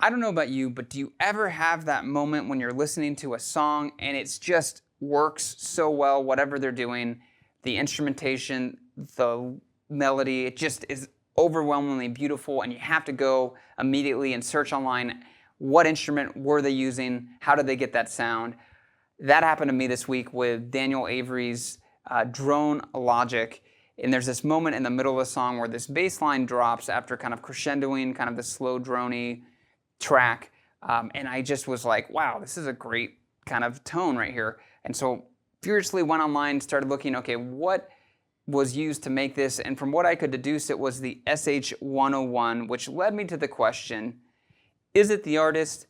I don't know about you, but do you ever have that moment when you're listening to a song and it just works so well, whatever they're doing, the instrumentation, the melody, it just is overwhelmingly beautiful, and you have to go immediately and search online, what instrument were they using, how did they get that sound? That happened to me this week with Daniel Avery's Drone Logic. And there's this moment in the middle of the song where this bass line drops after kind of crescendoing, kind of the slow droney track. And I just was like, wow, this is a great kind of tone right here. And so furiously went online, started looking, okay, what was used to make this? And from what I could deduce, it was the SH-101, which led me to the question, is it the artist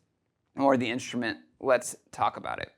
or the instrument? Let's talk about it.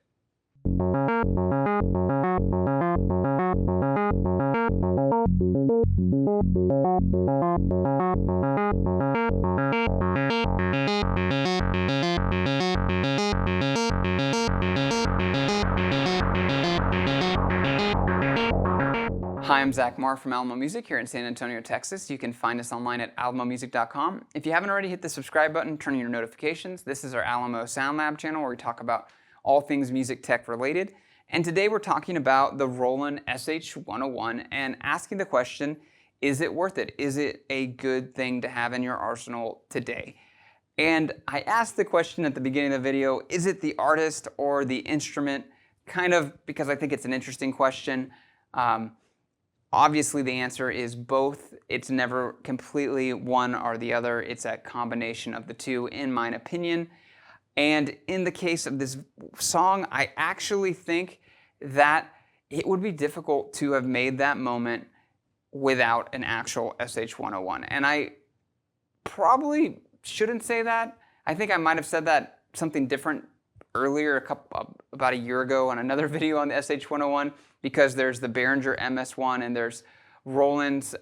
Hi, I'm Zach Marr from Alamo Music here in San Antonio, Texas. You can find us online at alamomusic.com. If you haven't already, hit the subscribe button, turn on your notifications. This is our Alamo Sound Lab channel where we talk about all things music tech related. And today we're talking about the Roland SH-101 and asking the question, is it worth it? Is it a good thing to have in your arsenal today? And I asked the question at the beginning of the video, is it the artist or the instrument? Kind of because I think it's an interesting question. Obviously, the answer is both. It's never completely one or the other. It's a combination of the two, in my opinion. And in the case of this song, I actually think that it would be difficult to have made that moment without an actual SH-101. And I probably shouldn't say that. I think I might have said that something different earlier, about a year ago on another video on the SH-101, because there's the Behringer MS-1 and there's Roland's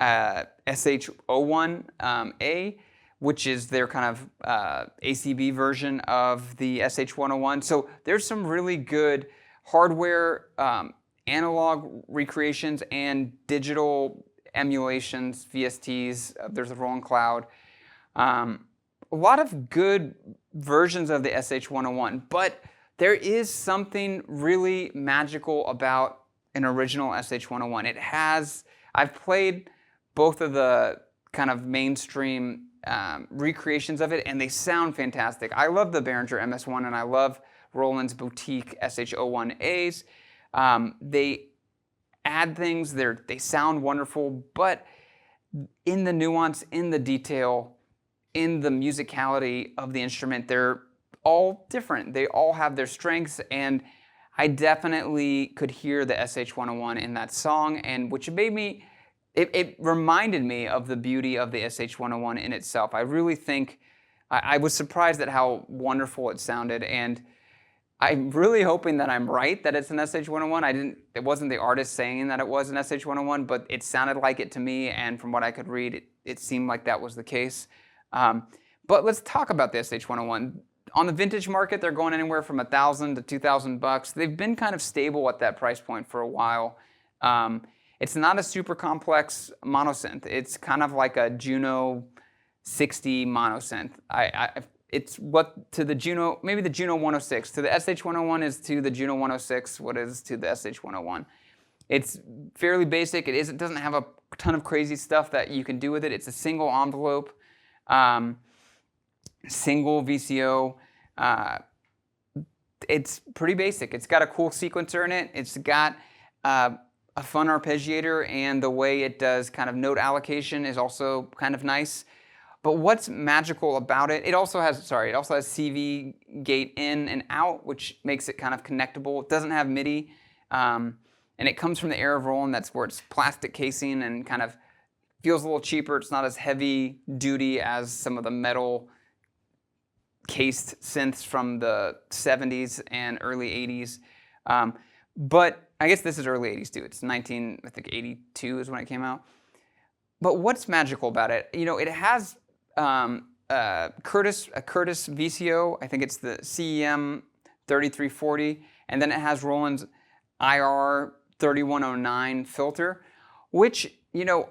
SH-01A, which is their kind of ACB version of the SH-101. So there's some really good hardware, analog recreations and digital emulations, VSTs. There's the Roland Cloud. A lot of good versions of the SH-101, but there is something really magical about an original SH-101. It has, I've played both of the kind of mainstream recreations of it, and they sound fantastic. I love the Behringer MS-1, and I love Roland's boutique SH-01As. They add things, they sound wonderful, but in the nuance, in the detail, in the musicality of the instrument, they're all different. They all have their strengths, and I definitely could hear the SH-101 in that song, and which made me, it reminded me of the beauty of the SH-101 in itself. I really think, I was surprised at how wonderful it sounded, and I'm really hoping that I'm right, that it's an SH-101. It wasn't the artist saying that it was an SH-101, but it sounded like it to me, and from what I could read, it seemed like that was the case. But let's talk about the SH-101. On the vintage market, they're going anywhere from $1,000 to $2,000. They've been kind of stable at that price point for a while. It's not a super complex monosynth. It's kind of like a Juno 60 monosynth. It's what to the Juno, maybe the Juno 106. To the SH-101 is to the Juno 106 what is to the SH-101. It's fairly basic. It doesn't have a ton of crazy stuff that you can do with it. It's a single envelope. Single VCO. It's pretty basic. It's got a cool sequencer in it. It's got a fun arpeggiator, and the way it does kind of note allocation is also kind of nice. But what's magical about it, it also has CV gate in and out, which makes it kind of connectable. It doesn't have MIDI, and it comes from the era of Roland. That's where it's plastic casing and kind of feels a little cheaper. It's not as heavy duty as some of the metal cased synths from the 70s and early 80s. But I guess this is early 80s too. It's 82 is when it came out. But what's magical about it? You know, it has a Curtis VCO. I think it's the CEM 3340, and then it has Roland's IR 3109 filter, which, you know,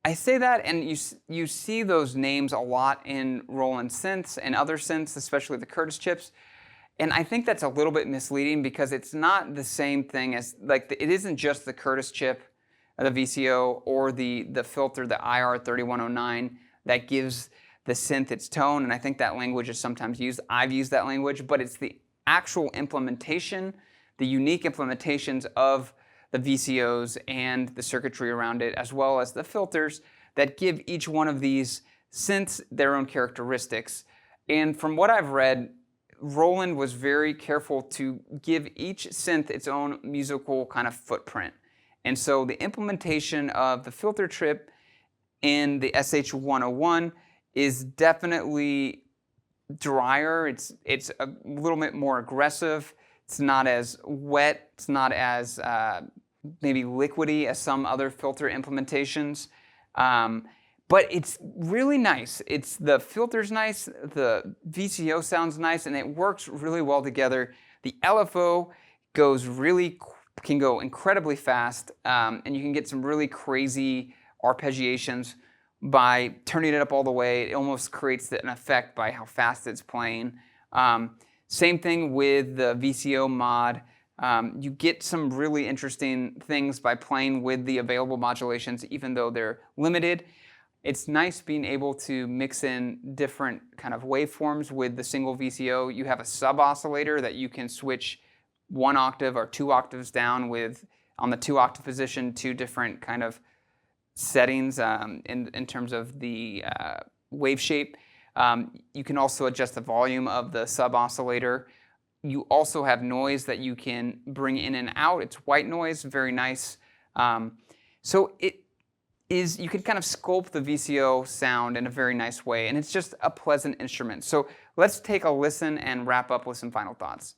I say that, and you see those names a lot in Roland synths and other synths, especially the Curtis chips. And I think that's a little bit misleading because it's not the same thing as, like, it isn't just the Curtis chip, the VCO, or the filter, the IR3109, that gives the synth its tone. And I think that language is sometimes used. I've used that language, but it's the actual implementation, the unique implementations of the VCOs and the circuitry around it, as well as the filters, that give each one of these synths their own characteristics. And from what I've read, Roland was very careful to give each synth its own musical kind of footprint. And so the implementation of the filter chip in the SH-101 is definitely drier. It's a little bit more aggressive. It's not as wet. It's not as maybe liquidy as some other filter implementations. But it's really nice. The filter's nice, the VCO sounds nice, and it works really well together. The LFO can go incredibly fast, and you can get some really crazy arpeggiations by turning it up all the way. It almost creates an effect by how fast it's playing. Same thing with the VCO mod. You get some really interesting things by playing with the available modulations, even though they're limited. It's nice being able to mix in different kind of waveforms with the single VCO. You have a sub-oscillator that you can switch 1 octave or 2 octaves down with, on the 2 octave position, 2 different kind of settings in terms of the wave shape. You can also adjust the volume of the sub-oscillator. You also have noise that you can bring in and out. It's white noise, very nice. So you can kind of sculpt the VCO sound in a very nice way, and it's just a pleasant instrument. So let's take a listen and wrap up with some final thoughts.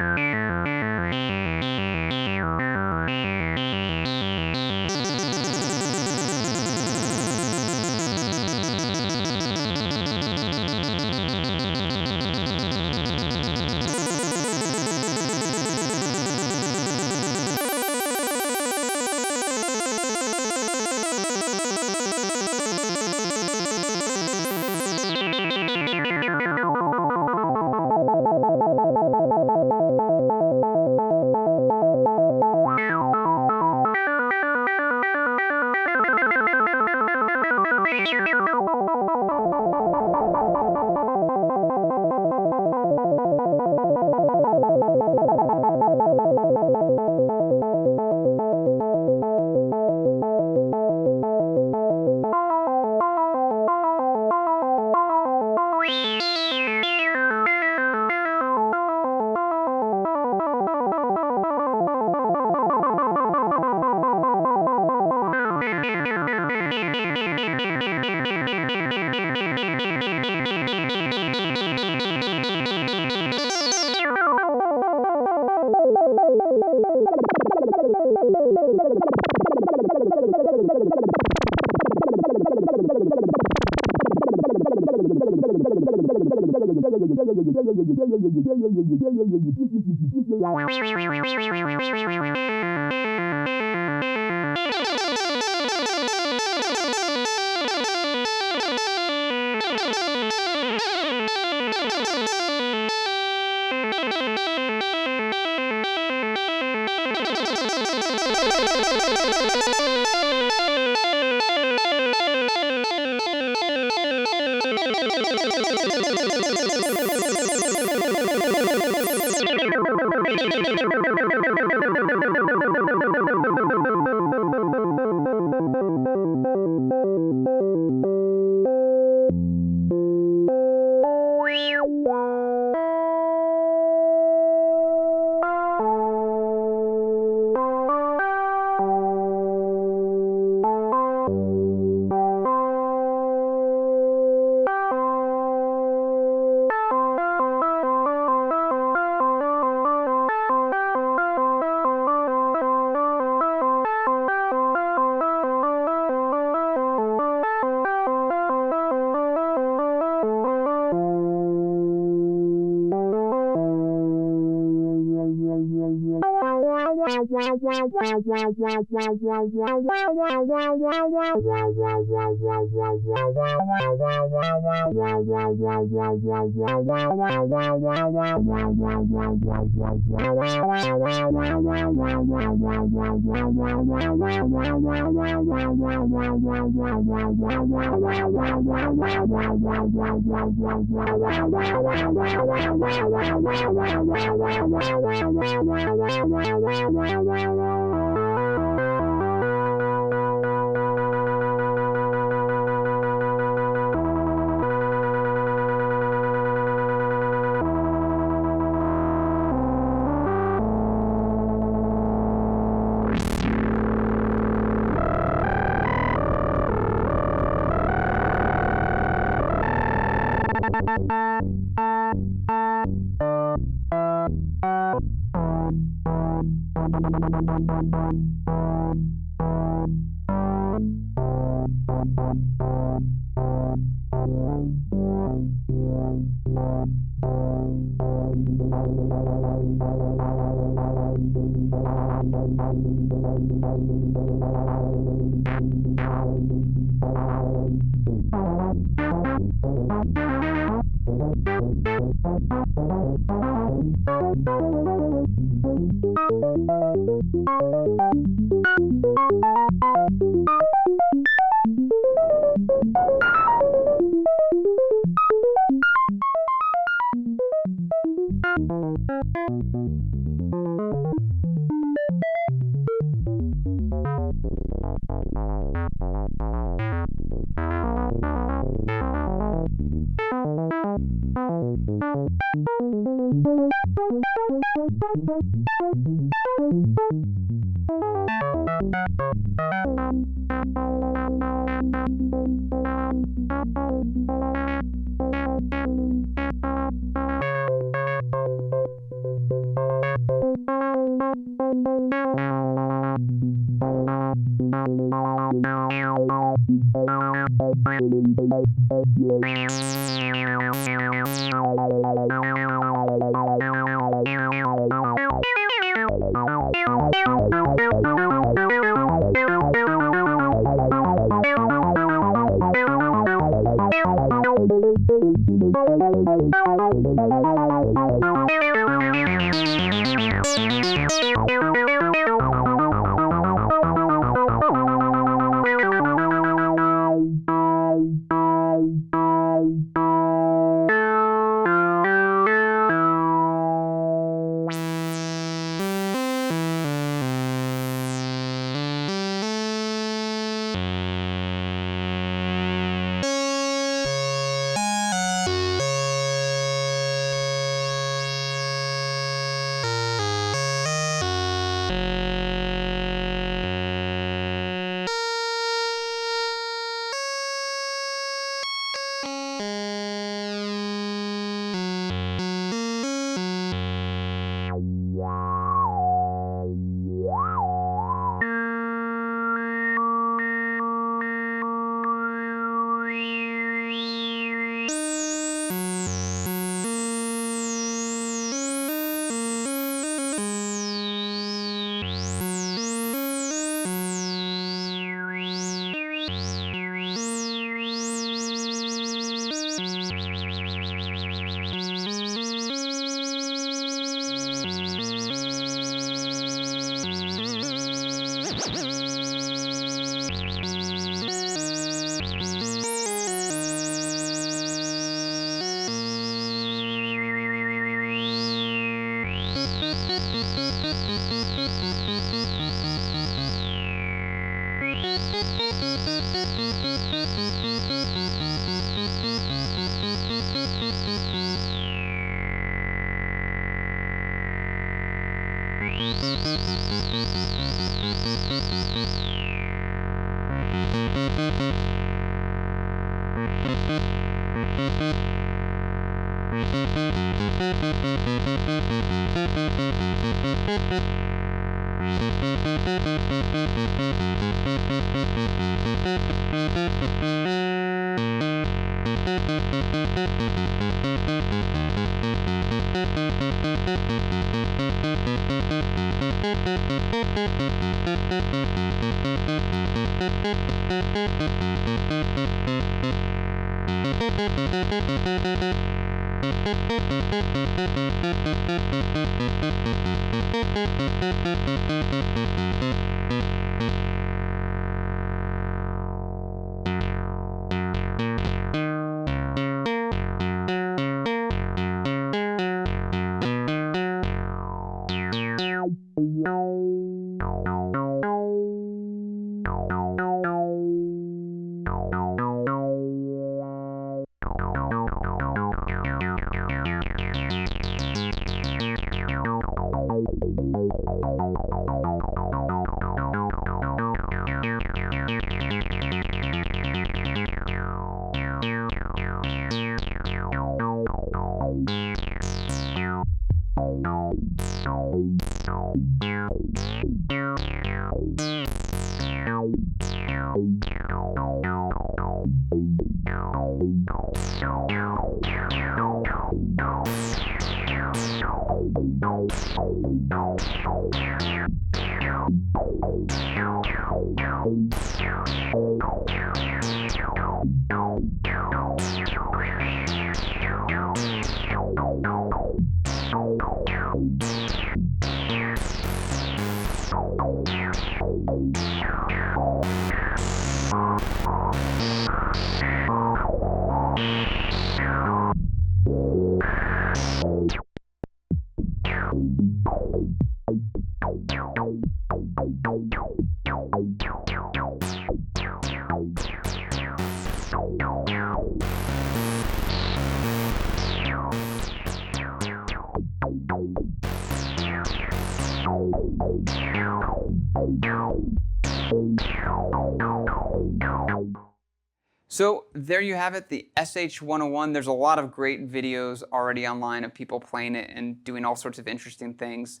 So there you have it, the SH-101. There's a lot of great videos already online of people playing it and doing all sorts of interesting things.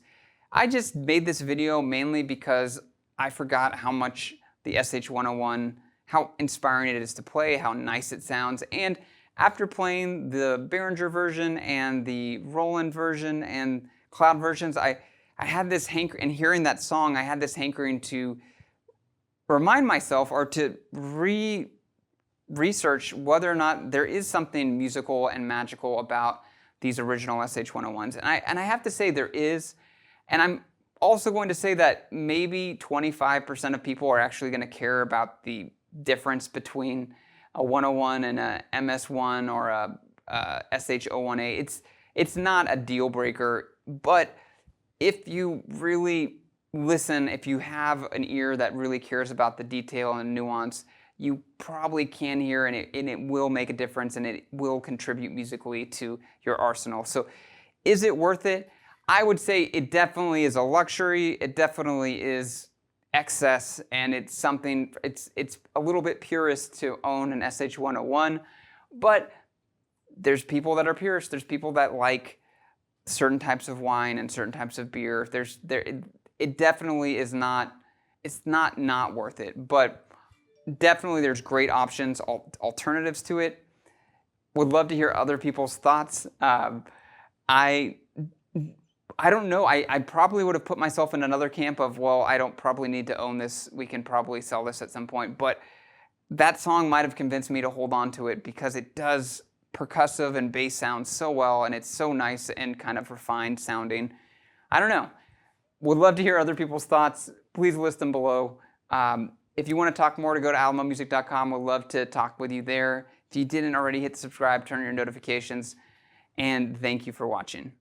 I just made this video mainly because I forgot how much the SH-101, how inspiring it is to play, how nice it sounds, and after playing the Behringer version and the Roland version and cloud versions, I had this hankering, and hearing that song, I had this hankering to remind myself or to research whether or not there is something musical and magical about these original SH-101s. And I have to say there is, and I'm also going to say that maybe 25% of people are actually going to care about the difference between a 101 and a MS1 or a SH-01A. It's not a deal breaker, but if you really listen, if you have an ear that really cares about the detail and nuance, you probably can hear, and it will make a difference, and it will contribute musically to your arsenal. So is it worth it? I would say it definitely is a luxury. It definitely is excess, and it's something, it's a little bit purist to own an SH-101, but there's people that are purists. There's people that like certain types of wine and certain types of beer. It definitely is not, it's not worth it, but definitely there's great options, alternatives to it. Would love to hear other people's thoughts. I don't know. I probably would have put myself in another camp of, well, I don't probably need to own this. We can probably sell this at some point. But that song might have convinced me to hold on to it because it does percussive and bass sound so well, and it's so nice and kind of refined sounding. I don't know. Would love to hear other people's thoughts. Please list them below. If you want to talk more, to go to alamomusic.com. We'd love to talk with you there. If you didn't already, hit subscribe, turn on your notifications, and thank you for watching.